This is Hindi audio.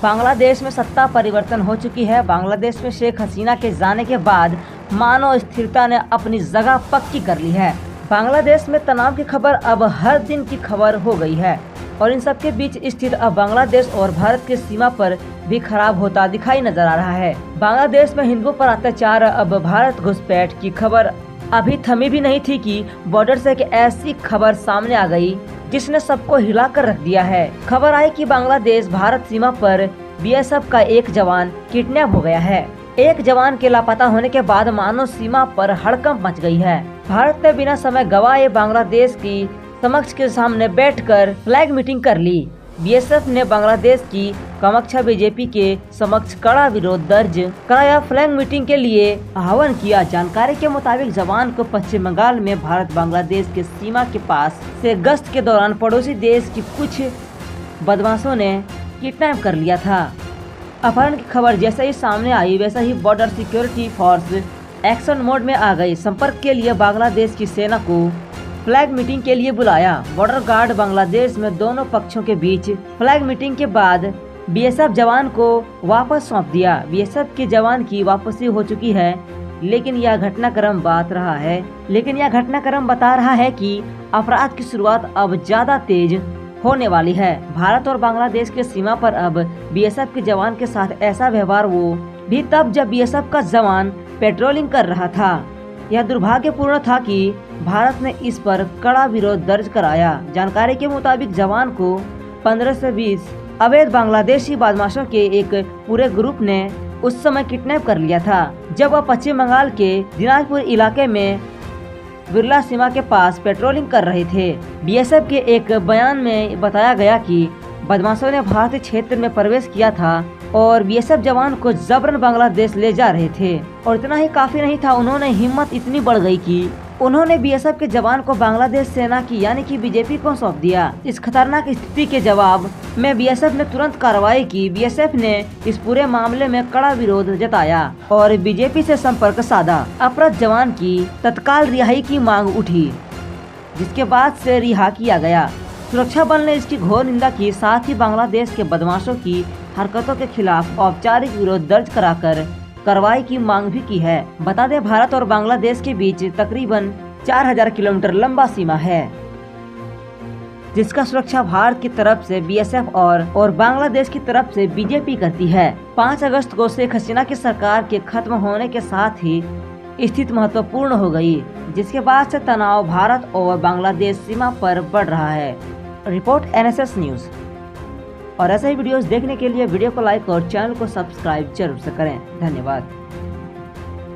बांग्लादेश में सत्ता परिवर्तन हो चुकी है। बांग्लादेश में शेख हसीना के जाने के बाद मानव स्थिरता ने अपनी जगह पक्की कर ली है। बांग्लादेश में तनाव की खबर अब हर दिन की खबर हो गई है और इन सब के बीच स्थित अब बांग्लादेश और भारत की सीमा पर भी खराब होता दिखाई नजर आ रहा है। बांग्लादेश में हिंदुओं पर अत्याचार, अब भारत घुसपैठ की खबर अभी थमी भी नहीं थी कि बॉर्डर से एक ऐसी खबर सामने आ गई जिसने सबको हिलाकर रख दिया है। खबर आई कि बांग्लादेश भारत सीमा पर बीएसएफ का एक जवान किडनैप हो गया है। एक जवान के लापता होने के बाद मानो सीमा पर हड़कंप मच गई है। भारत ने बिना समय गवाए बांग्लादेश की समक्ष के सामने बैठकर फ्लैग मीटिंग कर ली। बीएसएफ ने बांग्लादेश की कामाख्या बीजेपी के समक्ष कड़ा विरोध दर्ज कराया। फ्लैग मीटिंग के लिए आह्वान किया। जानकारी के मुताबिक जवान को पश्चिम बंगाल में भारत बांग्लादेश के सीमा के पास से गश्त के दौरान पड़ोसी देश की कुछ बदमाशों ने किडनैप कर लिया था। अपहरण की खबर जैसे ही सामने आई वैसे ही border security force action mode में आ गई। संपर्क के लिए बांग्लादेश की सेना को फ्लैग मीटिंग के लिए बुलाया। बॉर्डर गार्ड बांग्लादेश में दोनों पक्षों के बीच फ्लैग मीटिंग के बाद बीएसएफ जवान को वापस सौंप दिया। बीएसएफ के जवान की वापसी हो चुकी है, लेकिन यह घटनाक्रम बता रहा है कि अपराध की शुरुआत अब ज्यादा तेज होने वाली है। भारत और बांग्लादेश के सीमा पर अब बीएसएफ के जवान के साथ ऐसा व्यवहार वो भी तब जब बीएसएफ का जवान पेट्रोलिंग कर रहा था। यह दुर्भाग्यपूर्ण था कि भारत ने इस पर कड़ा विरोध दर्ज कराया। जानकारी के मुताबिक जवान को 15 से 20 अवैध बांग्लादेशी बदमाशों के एक पूरे ग्रुप ने उस समय किडनैप कर लिया था, जब वह पश्चिम बंगाल के दिनाजपुर इलाके में बिरला सीमा के पास पेट्रोलिंग कर रहे थे। बीएसएफ के एक बयान में बताया गया कि बदमाशों ने भारतीय क्षेत्र में प्रवेश किया था और बीएसएफ जवान को जबरन बांग्लादेश ले जा रहे थे। और इतना ही काफी नहीं था, उन्होंने हिम्मत इतनी बढ़ गई कि उन्होंने बीएसएफ के जवान को बांग्लादेश सेना की यानी कि बीजेपी को सौंप दिया। इस खतरनाक स्थिति के जवाब में बीएसएफ ने तुरंत कार्रवाई की। बीएसएफ ने इस पूरे मामले में कड़ा विरोध जताया और बीजेपी से संपर्क साधा। अपहृत जवान की तत्काल रिहाई की मांग उठी, जिसके बाद से रिहा किया गया। सुरक्षा बल ने इसकी घोर निंदा की, साथ ही बांग्लादेश के बदमाशों की हरकतों के खिलाफ औपचारिक विरोध दर्ज कराकर कार्रवाई की मांग भी की है। बता दें, भारत और बांग्लादेश के बीच तकरीबन 4000 किलोमीटर लंबा सीमा है, जिसका सुरक्षा भारत की तरफ से बीएसएफ और बांग्लादेश की तरफ से बीजेपी करती है। 5 अगस्त को शेख हसीना की सरकार के खत्म होने के साथ ही स्थिति महत्वपूर्ण हो गई, जिसके बाद से तनाव भारत और बांग्लादेश सीमा पर बढ़ रहा है। Report NSS news. और ऐसे ही वीडियोस देखने के लिए वीडियो को लाइक और चैनल को सब्सक्राइब जरूर से करें। धन्यवाद।